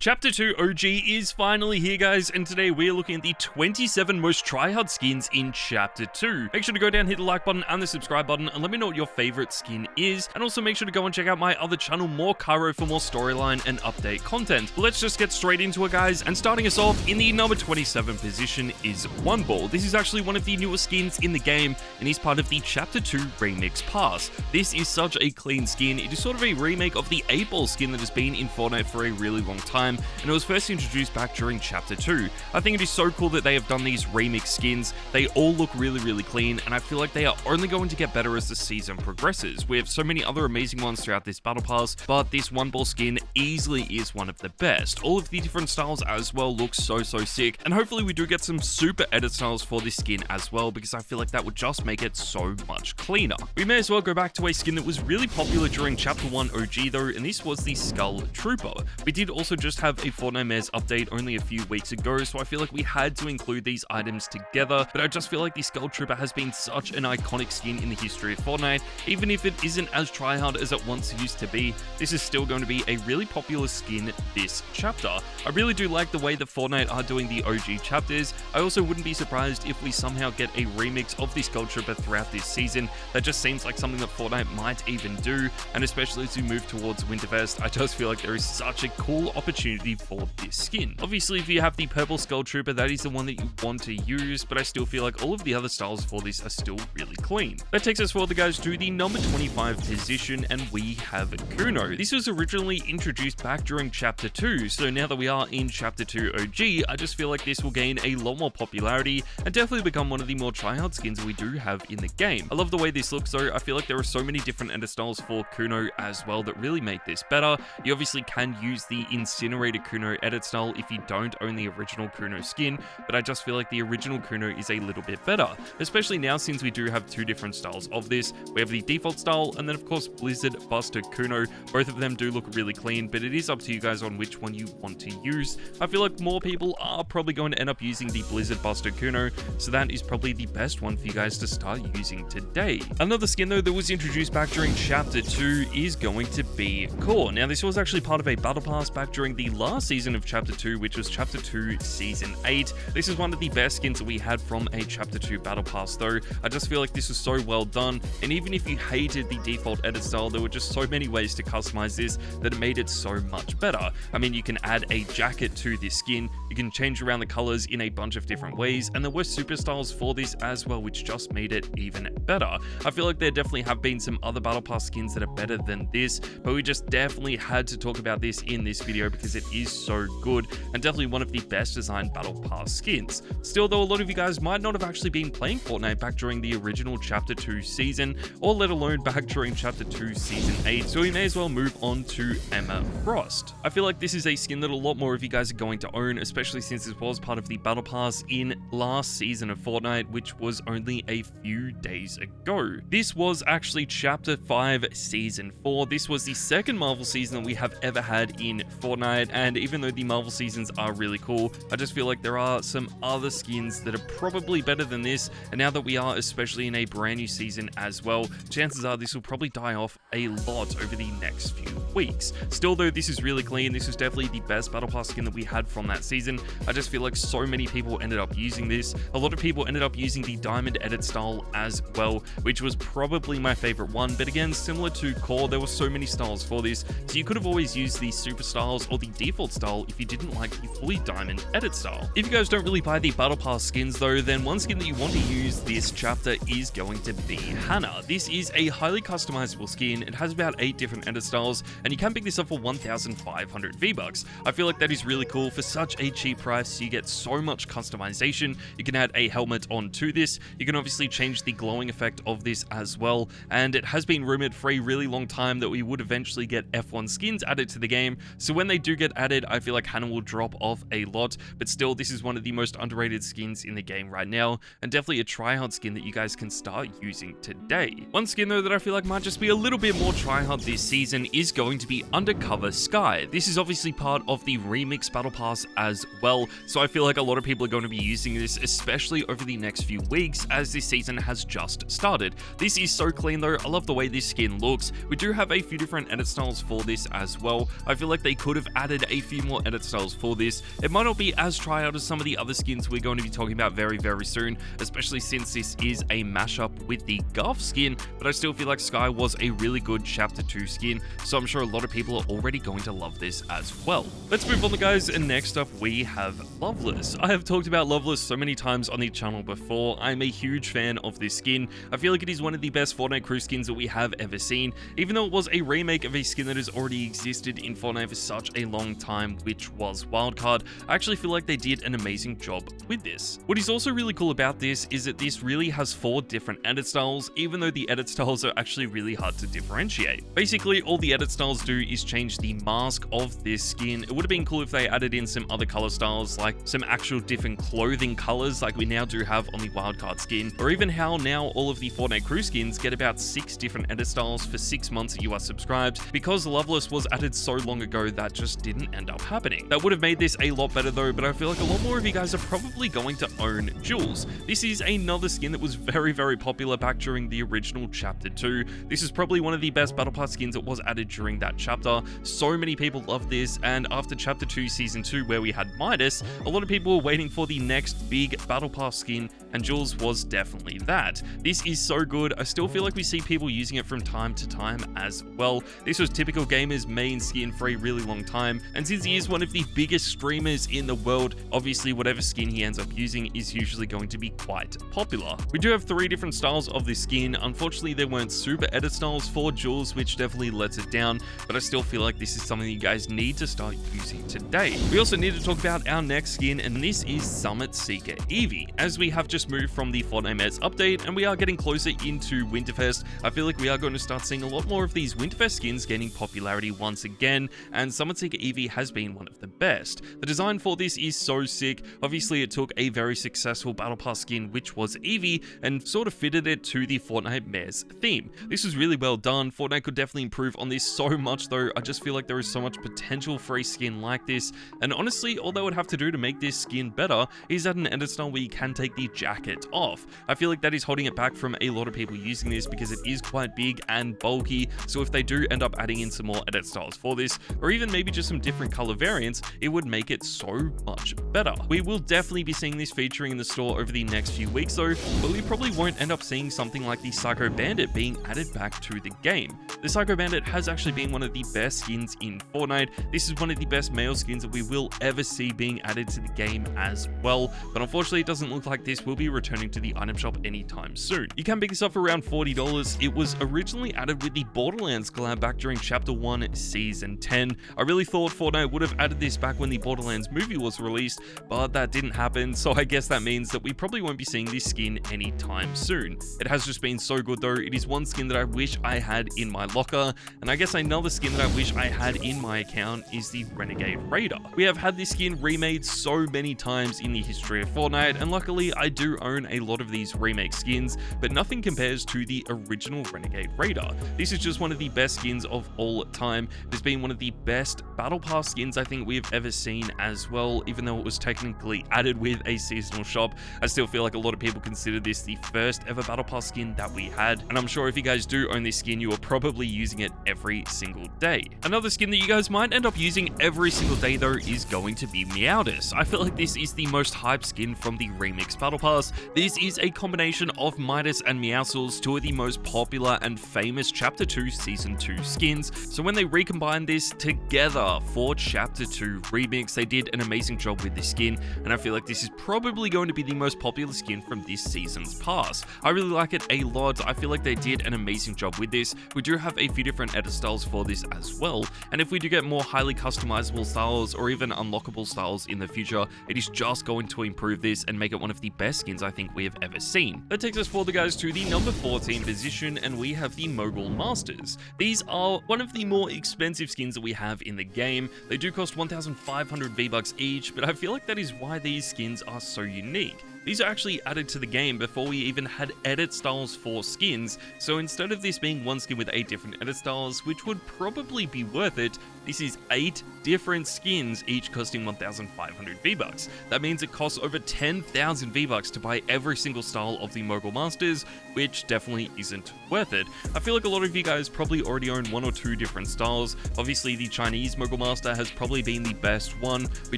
Chapter 2 OG is finally here, guys, and today we're looking at the 27 most tryhard skins in Chapter 2. Make sure to go down, hit the like button and the subscribe button, and let me know what your favorite skin is, and also make sure to go and check out my other channel, More Kyro, for more storyline and update content. But let's just get straight into it, guys, and starting us off, in the number 27 position is One Ball. This is actually one of the newer skins in the game, and he's part of the Chapter 2 Remix Pass. This is such a clean skin. It is sort of a remake of the 8 Ball skin that has been in Fortnite for a really long time, and it was first introduced back during Chapter 2. I think it is so cool that they have done these remix skins. They all look really clean, and I feel like they are only going to get better as the season progresses. We have so many other amazing ones throughout this battle pass, but this One Ball skin easily is one of the best. All of the different styles as well look so sick, and hopefully we do get some super edit styles for this skin as well, because I feel like that would just make it so much cleaner. We may as well go back to a skin that was really popular during Chapter 1 OG though, and this was the Skull Trooper. We did also just have a Fortnite Mares update only a few weeks ago, so I feel like we had to include these items together, but I just feel like the Skull Trooper has been such an iconic skin in the history of Fortnite. Even if it isn't as tryhard as it once used to be, this is still going to be a really popular skin this chapter. I really do like the way that Fortnite are doing the OG chapters. I also wouldn't be surprised if we somehow get a remix of the Skull Trooper throughout this season. That just seems like something that Fortnite might even do, and especially as we move towards Winterfest, I just feel like there is such a cool opportunity for this skin. Obviously, if you have the purple Skull Trooper, that is the one that you want to use, but I still feel like all of the other styles for this are still really clean. That takes us forward, guys, to the number 25 position, and we have Kuno. This was originally introduced back during Chapter 2, so now that we are in Chapter 2 OG, I just feel like this will gain a lot more popularity and definitely become one of the more tryhard skins we do have in the game. I love the way this looks though. I feel like there are so many different edit styles for Kuno as well that really make this better. You obviously can use the Incinerator Kuno edit style if you don't own the original Kuno skin, but I just feel like the original Kuno is a little bit better, especially now since we do have two different styles of this. We have the default style and then of course Blizzard Buster Kuno. Both of them do look really clean, but it is up to you guys on which one you want to use. I feel like more people are probably going to end up using the Blizzard Buster Kuno, so that is probably the best one for you guys to start using today. Another skin though that was introduced back during Chapter 2 is going to be Core. Now this was actually part of a battle pass back during the last season of Chapter 2, which was Chapter 2 Season 8. This is one of the best skins that we had from a Chapter 2 battle pass though. I just feel like this was so well done, and even if you hated the default edit style, there were just so many ways to customize this that it made it so much better. I mean, you can add a jacket to this skin, you can change around the colors in a bunch of different ways, and there were super styles for this as well, which just made it even better. I feel like there definitely have been some other battle pass skins that are better than this, but we just definitely had to talk about this in this video because it is so good and definitely one of the best designed battle pass skins. Still though, a lot of you guys might not have actually been playing Fortnite back during the original Chapter 2 season, or let alone back during Chapter 2 Season 8, so we may as well move on to Emma Frost. I feel like this is a skin that a lot more of you guys are going to own, especially since this was part of the battle pass in last season of Fortnite, which was only a few days ago. This was actually Chapter 5 Season 4. This was the second Marvel season that we have ever had in Fortnite, and even though the Marvel seasons are really cool, I just feel like there are some other skins that are probably better than this, and now that we are especially in a brand new season as well, chances are this will probably die off a lot over the next few weeks. Still though, this is really clean. This was definitely the best battle pass skin that we had from that season. I just feel like so many people ended up using this. A lot of people ended up using the diamond edit style as well, which was probably my favorite one, but again, similar to Core, there were so many styles for this, so you could have always used the super styles or the default style if you didn't like the fully diamond edit style. If you guys don't really buy the battle pass skins though, then one skin that you want to use this chapter is going to be Hannah. This is a highly customizable skin. It has about 8 different edit styles, and you can pick this up for 1,500 V-Bucks. I feel like that is really cool for such a cheap price. You get so much customization. You can add a helmet onto this. You can obviously change the glowing effect of this as well, and it has been rumored for a really long time that we would eventually get F1 skins added to the game, so when they do get added, I feel like Hannah will drop off a lot, but still, this is one of the most underrated skins in the game right now, and definitely a tryhard skin that you guys can start using today. One skin though that I feel like might just be a little bit more tryhard this season is going to be Undercover Sky. This is obviously part of the Remix Battle Pass as well, so I feel like a lot of people are going to be using this, especially over the next few weeks as this season has just started. This is so clean though. I love the way this skin looks. We do have a few different edit styles for this as well. I feel like they could have added added a few more edit styles for this. It might not be as tryhard as some of the other skins we're going to be talking about very, very soon, especially since this is a mashup with the Guff skin, but I still feel like Sky was a really good Chapter 2 skin, so I'm sure a lot of people are already going to love this as well. Let's move on, guys, and next up we have Loveless. I have talked about Loveless so many times on the channel before. I'm a huge fan of this skin. I feel like it is one of the best Fortnite crew skins that we have ever seen, even though it was a remake of a skin that has already existed in Fortnite for such a long time, which was Wildcard. I actually feel like they did an amazing job with this. What is also really cool about this is that this really has 4 different edit styles, even though the edit styles are actually really hard to differentiate. Basically, all the edit styles do is change the mask of this skin. It would have been cool if they added in some other color styles, like some actual different clothing colors like we now do have on the Wildcard skin, or even how now all of the Fortnite crew skins get about 6 different edit styles for 6 months that you are subscribed. Because Loveless was added so long ago, that just didn't end up happening. That would have made this a lot better though, but I feel like a lot more of you guys are probably going to own Jules. This is another skin that was very, very popular back during the original Chapter 2. This is probably one of the best Battle Pass skins that was added during that chapter. So many people loved this, and after Chapter 2 Season 2, where we had Midas, a lot of people were waiting for the next big Battle Pass skin, and Jules was definitely that. This is so good. I still feel like we see people using it from time to time as well. This was Typical Gamer's main skin for a really long time, and since he is one of the biggest streamers in the world, obviously whatever skin he ends up using is usually going to be quite popular. We do have 3 different styles of this skin. Unfortunately, there weren't super edit styles for Jules, which definitely lets it down, but I still feel like this is something you guys need to start using today. We also need to talk about our next skin, and this is Summit Seeker Eevee. As we have just moved from the Fortnite Mets update and we are getting closer into Winterfest, I feel like we are going to start seeing a lot more of these Winterfest skins gaining popularity once again, and Summit Seeker Eevee has been one of the best. The design for this is so sick. Obviously, it took a very successful Battle Pass skin, which was Eevee, and sort of fitted it to the Fortnite Mares theme. This was really well done. Fortnite could definitely improve on this so much though. I just feel like there is so much potential for a skin like this, and honestly, all they would have to do to make this skin better is add an edit style where you can take the jacket off. I feel like that is holding it back from a lot of people using this because it is quite big and bulky, so if they do end up adding in some more edit styles for this, or even maybe just some different color variants, it would make it so much better. We will definitely be seeing this featuring in the store over the next few weeks though, but we probably won't end up seeing something like the Psycho Bandit being added back to the game. The Psycho Bandit has actually been one of the best skins in Fortnite. This is one of the best male skins that we will ever see being added to the game as well, but unfortunately it doesn't look like this will be returning to the item shop anytime soon. You can pick this up for around $40. It was originally added with the Borderlands collab back during Chapter 1 Season 10. I really thought Fortnite would have added this back when the Borderlands movie was released, but that didn't happen, so I guess that means that we probably won't be seeing this skin anytime soon. It has just been so good though. It is one skin that I wish I had in my locker, and I guess another skin that I wish I had in my account is the Renegade Raider. We have had this skin remade so many times in the history of Fortnite, and luckily I do own a lot of these remake skins, but nothing compares to the original Renegade Raider. This is just one of the best skins of all time. It's been one of the best Battle Pass skins I think we've ever seen as well, even though it was technically added with a seasonal shop. I still feel like a lot of people consider this the first ever Battle Pass skin that we had, and I'm sure if you guys do own this skin, you are probably using it every single day. Another skin that you guys might end up using every single day though is going to be Mews. I feel like this is the most hyped skin from the Remix Battle Pass. This is a combination of Midas and Meowscles, 2 of the most popular and famous Chapter 2 Season 2 skins. So when they recombined this together for Chapter 2 Remix, they did an amazing job with this skin, and I feel like this is probably going to be the most popular skin from this season's pass. I really like it a lot. I feel like they did an amazing job with this. We do have a few different edit styles for this as well, and if we do get more highly customizable styles or even unlockable styles in the future, it is just going to improve this and make it one of the best skins I think we have ever seen. That takes us forward, guys, to the number 14 position, and we have the Mogul Masters. These are one of the more expensive skins that we have in the game. They do cost 1,500 V-Bucks each, but I feel like that is why these skins are so unique. These are actually added to the game before we even had edit styles for skins, so instead of this being one skin with 8 different edit styles, which would probably be worth it, This is 8 different skins, each costing 1,500 V-Bucks. That means it costs over 10,000 V-Bucks to buy every single style of the Mogul Masters, which definitely isn't worth it. I feel like a lot of you guys probably already own 1 or 2 different styles. Obviously, the Chinese Mogul Master has probably been the best one. We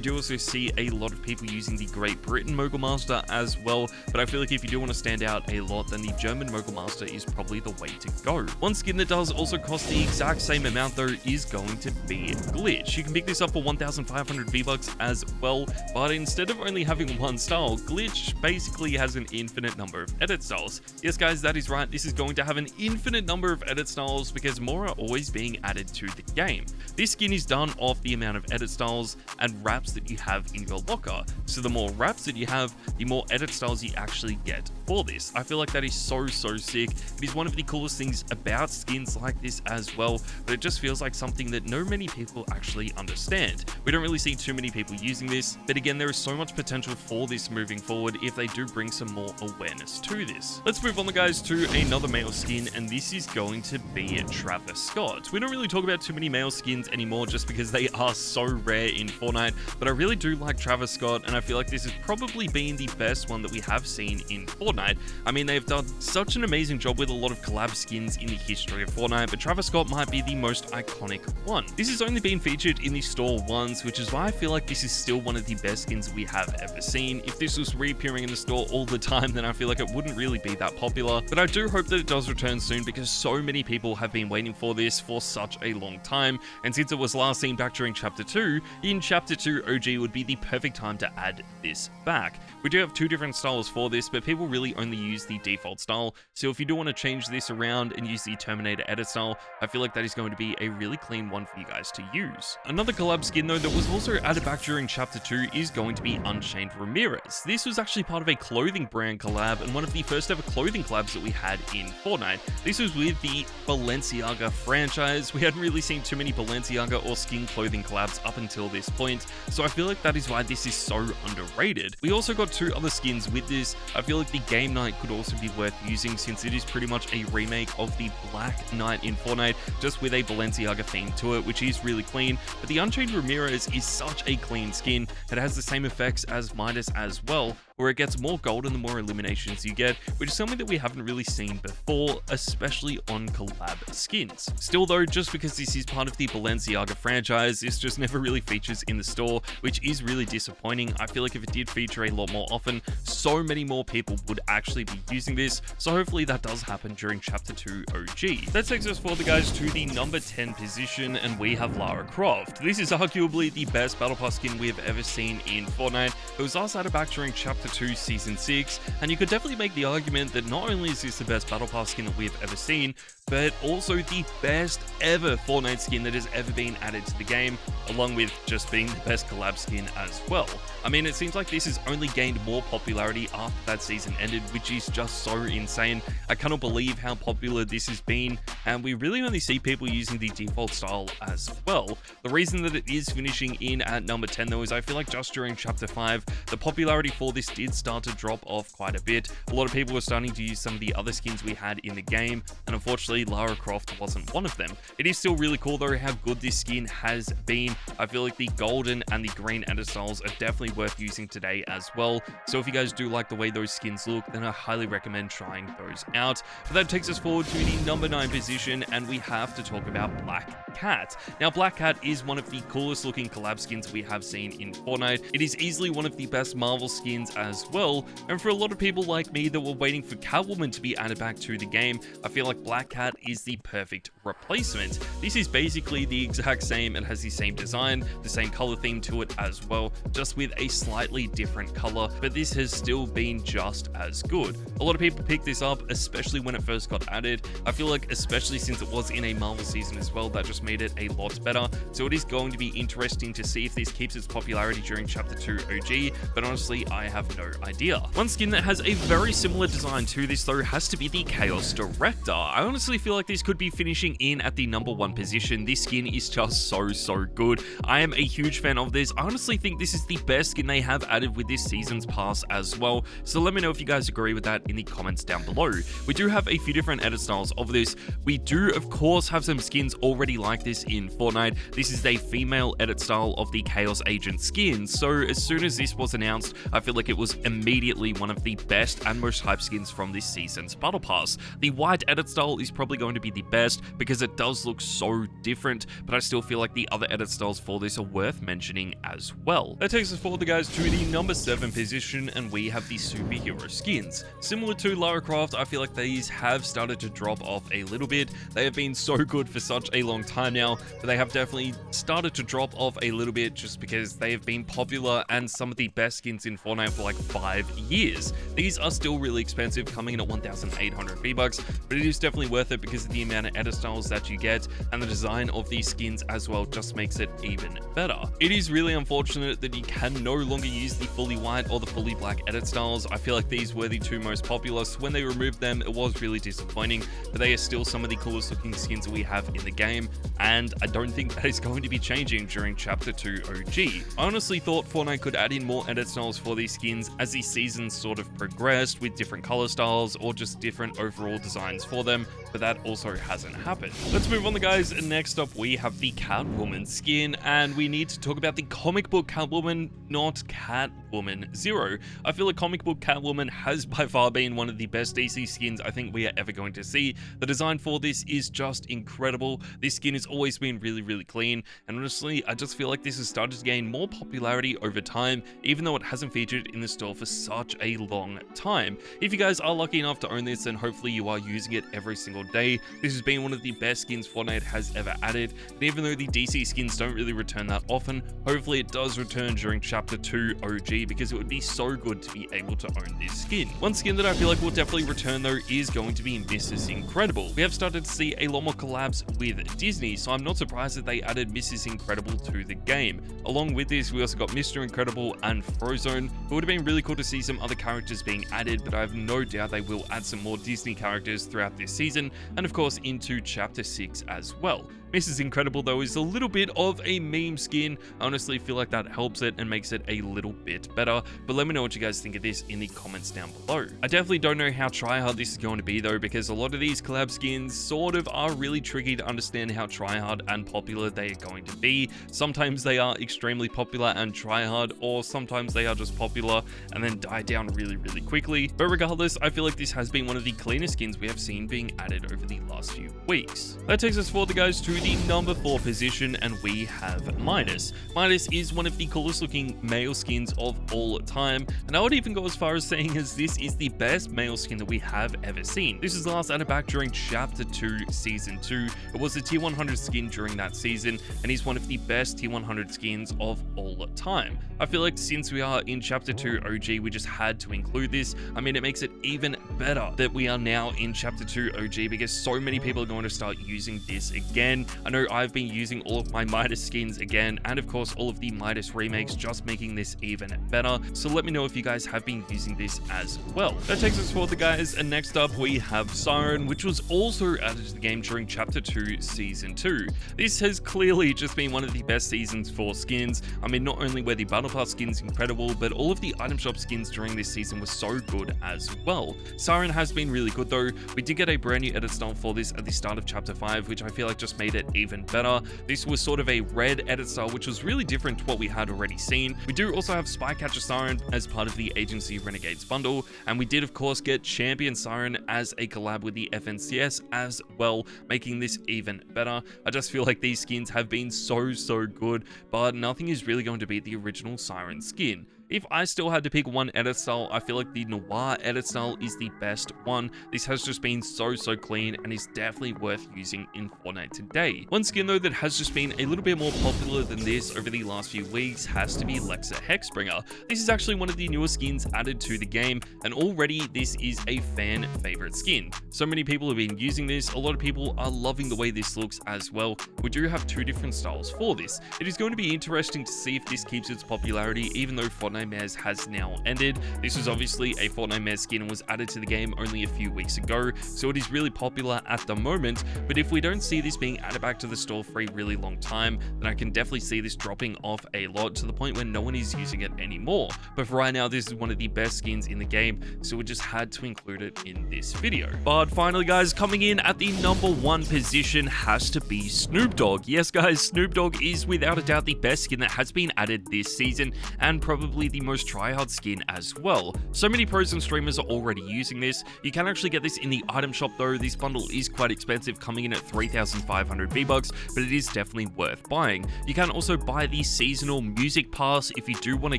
do also see a lot of people using the Great Britain Mogul Master as well, but I feel like if you do want to stand out a lot, then the German Mogul Master is probably the way to go. One skin that does also cost the exact same amount though is going to be Glitch. You can pick this up for 1,500 V-Bucks as well, but instead of only having one style, Glitch basically has an infinite number of edit styles. Yes guys, that is right, this is going to have an infinite number of edit styles because more are always being added to the game. This skin is done off the amount of edit styles and wraps that you have in your locker. So the more wraps that you have, the more edit styles you actually get for this. I feel like that is so sick. It is one of the coolest things about skins like this as well, but it just feels like something that no many people actually understand. We don't really see too many people using this, but again, there is so much potential for this moving forward if they do bring some more awareness to this. Let's move on guys to another male skin, and this is going to be Travis Scott. We don't really talk about too many male skins anymore just because they are so rare in Fortnite, but I really do like Travis Scott, and I feel like this has probably been the best one that we have seen in Fortnite. I mean, they've done such an amazing job with a lot of collab skins in the history of Fortnite, but Travis Scott might be the most iconic one. This has only been featured in the store once, which is why I feel like this is still one of the best skins we have ever seen. If this was reappearing in the store all the time, then I feel like it wouldn't really be that popular, but I do hope that it does return soon because so many people have been waiting for this for such a long time, and since it was last seen back during Chapter 2, in Chapter 2 OG would be the perfect time to add this back. We do have 2 different styles for this, but people really only use the default style, so if you do want to change this around and use the Terminator edit style, I feel like that is going to be a really clean one for you guys to use. Another collab skin though that was also added back during Chapter 2 is going to be Unchained Ramirez. This was actually part of a clothing brand collab and one of the first ever clothing collabs that we had in Fortnite. This was with the Balenciaga franchise. We hadn't really seen too many Balenciaga or skin clothing collabs up until this point, so I feel like that is why this is so underrated. We also got 2 other skins with this. I feel like the Game Knight could also be worth using since it is pretty much a remake of the Black Knight in Fortnite, just with a Balenciaga theme to it, which is really clean. But the Unchained Ramirez is such a clean skin. It has the same effects as Midas as well, where it gets more golden the more eliminations you get, which is something that we haven't really seen before, especially on collab skins. Still though, just because this is part of the Balenciaga franchise, this just never really features in the store, which is really disappointing. I feel like if it did feature a lot more often, so many more people would actually be using this, so hopefully that does happen during Chapter 2 OG. That takes us forward guys to the number 10 position, and we have Lara Croft. This is arguably the best Battle Pass skin we have ever seen in Fortnite. It was last added back during Chapter 2 Season 6, and you could definitely make the argument that not only is this the best Battle Pass skin that we have ever seen, but also the best ever Fortnite skin that has ever been added to the game, along with just being the best collab skin as well. I mean, it seems like this has only gained more popularity after that season ended, which is just so insane. I cannot believe how popular this has been, and we really only see people using the default style as well. The reason that it is finishing in at number 10 though is I feel like just during Chapter 5, the popularity for this did start to drop off quite a bit. A lot of people were starting to use some of the other skins we had in the game, and unfortunately Lara Croft wasn't one of them. It is still really cool though how good this skin has been. I feel like the golden and the green edit styles are definitely worth using today as well, so if you guys do like the way those skins look, then I highly recommend trying those out. But that takes us forward to the number 9 position, and we have to talk about Black Cat. Now Black Cat is one of the coolest looking collab skins we have seen in Fortnite. It is easily one of the best Marvel skins as well, and for a lot of people like me that were waiting for Catwoman to be added back to the game, I feel like Black Cat is the perfect replacement. This is basically the exact same. It has the same design, the same color theme to it as well, just with a slightly different color, but this has still been just as good. A lot of people picked this up, especially when it first got added. I feel like especially since it was in a Marvel season as well, that just made it a lot better, so it is going to be interesting to see if this keeps its popularity during Chapter 2 OG, but honestly I have no idea. One skin that has a very similar design to this though has to be the Chaos Director. I honestly feel like this could be finishing finishing in at the number 1 position. This skin is just so good. I am a huge fan of this. I honestly think this is the best skin they have added with this season's pass as well. So let me know if you guys agree with that in the comments down below. We do have a few different edit styles of this. We do, of course, have some skins already like this in Fortnite. This is a female edit style of the Chaos Agent skin. So as soon as this was announced, I feel like it was immediately one of the best and most hyped skins from this season's Battle Pass. The white edit style is probably going to be the best because it does look so different, but I still feel like the other edit styles for this are worth mentioning as well. That takes us forward, guys, to the number 7 position, and we have the superhero skins. Similar to Lara Croft, I feel like these have started to drop off a little bit. They have been so good for such a long time now, but they have definitely started to drop off a little bit just because they have been popular and some of the best skins in Fortnite for like 5 years. These are still really expensive, coming in at 1,800 V-Bucks, but it is definitely worth it because of the amount of edit styles that you get, and the design of these skins as well just makes it even better. It is really unfortunate that you can no longer use the fully white or the fully black edit styles. I feel like these were the two most popular, so when they removed them, it was really disappointing, but they are still some of the coolest looking skins that we have in the game, and I don't think that is going to be changing during Chapter 2 OG. I honestly thought Fortnite could add in more edit styles for these skins as the seasons sort of progressed with different color styles or just different overall designs for them, but that also hasn't happened. Let's move on, guys. Next up, we have the Catwoman skin, and we need to talk about the comic book Catwoman, not Catwoman Zero. I feel like comic book Catwoman has by far been one of the best DC skins I think we are ever going to see. The design for this is just incredible. This skin has always been really clean, and honestly, I just feel like this has started to gain more popularity over time, even though it hasn't featured in the store for such a long time. If you guys are lucky enough to own this, then hopefully you are using it every single day. This has been one of the best skins Fortnite has ever added, and even though the DC skins don't really return that often, hopefully it does return during Chapter 2 OG because it would be so good to be able to own this skin. One skin that I feel like will definitely return though is going to be Mrs. Incredible. We have started to see a lot more collabs with Disney, so I'm not surprised that they added Mrs. Incredible to the game. Along with this, we also got Mr. Incredible and Frozone. It would have been really cool to see some other characters being added, but I have no doubt they will add some more Disney characters throughout this season, and of course into Chapter 6 as well. Mrs. Incredible though is a little bit of a meme skin. I honestly feel like that helps it and makes it a little bit better, but let me know what you guys think of this in the comments down below. I definitely don't know how tryhard this is going to be though, because a lot of these collab skins sort of are really tricky to understand how tryhard and popular they are going to be. Sometimes they are extremely popular and tryhard, or sometimes they are just popular and then die down really quickly. But regardless, I feel like this has been one of the cleanest skins we have seen being added over the last few weeks. That takes us forward, guys, to the number 4 position, and we have Midas. Midas is one of the coolest looking male skins of all time, and I would even go as far as saying as this is the best male skin that we have ever seen. This was last added back during Chapter 2 Season 2. It was a tier 100 skin during that season, and he's one of the best tier 100 skins of all time. I feel like since we are in Chapter 2 OG, we just had to include this. I mean, it makes it even better that we are now in Chapter 2 OG because so many people are going to start using this again. I know I've been using all of my Midas skins again, and of course all of the Midas remakes, just making this even better. So let me know if you guys have been using this as well. That takes us forward, guys, and next up we have Siren, which was also added to the game during Chapter 2 Season 2. This has clearly just been one of the best seasons for skins. I mean, not only were the Battle Pass skins incredible, but all of the item shop skins during this season were so good as well. Siren has been really good though. We did get a brand new edit style for this at the start of Chapter 5, which I feel like just made it even better. This was sort of a red edit style, which was really different to what we had already seen. We do also have Spycatcher Siren as part of the Agency Renegades bundle, and we did of course get Champion Siren as a collab with the FNCS as well, making this even better. I just feel like these skins have been so good, but nothing is really going to beat the original Siren skin. If I still had to pick one edit style, I feel like the Noir edit style is the best one. This has just been so clean and is definitely worth using in Fortnite today. One skin though that has just been a little bit more popular than this over the last few weeks has to be Lexa Hexbringer. This is actually one of the newer skins added to the game, and already this is a fan favorite skin. So many people have been using this. A lot of people are loving the way this looks as well. We do have two different styles for this. It is going to be interesting to see if this keeps its popularity, even though Fortnite Fortnite Mares has now ended. This was obviously a Fortnite Mares skin and was added to the game only a few weeks ago, so it is really popular at the moment. But if we don't see this being added back to the store for a really long time, then I can definitely see this dropping off a lot to the point where no one is using it anymore. But for right now, this is one of the best skins in the game, so we just had to include it in this video. But finally, guys, coming in at the #1 position has to be Snoop Dogg. Yes, guys, Snoop Dogg is without a doubt the best skin that has been added this season, and probably the most tryhard skin as well. So many pros and streamers are already using this. You can actually get this in the item shop though. This bundle is quite expensive, coming in at 3,500 V-Bucks, but it is definitely worth buying. You can also buy the seasonal music pass if you do want to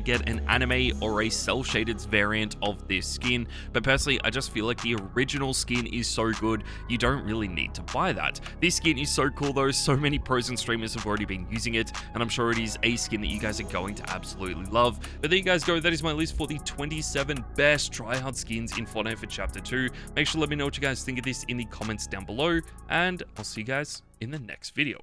get an anime or a cel-shaded variant of this skin, but personally I just feel like the original skin is so good you don't really need to buy that. This skin is so cool though, so many pros and streamers have already been using it, and I'm sure it is a skin that you guys are going to absolutely love. But there you guys go, that is my list for the 27 best tryhard skins in Fortnite for Chapter 2. Make sure to let me know what you guys think of this in the comments down below, and I'll see you guys in the next video.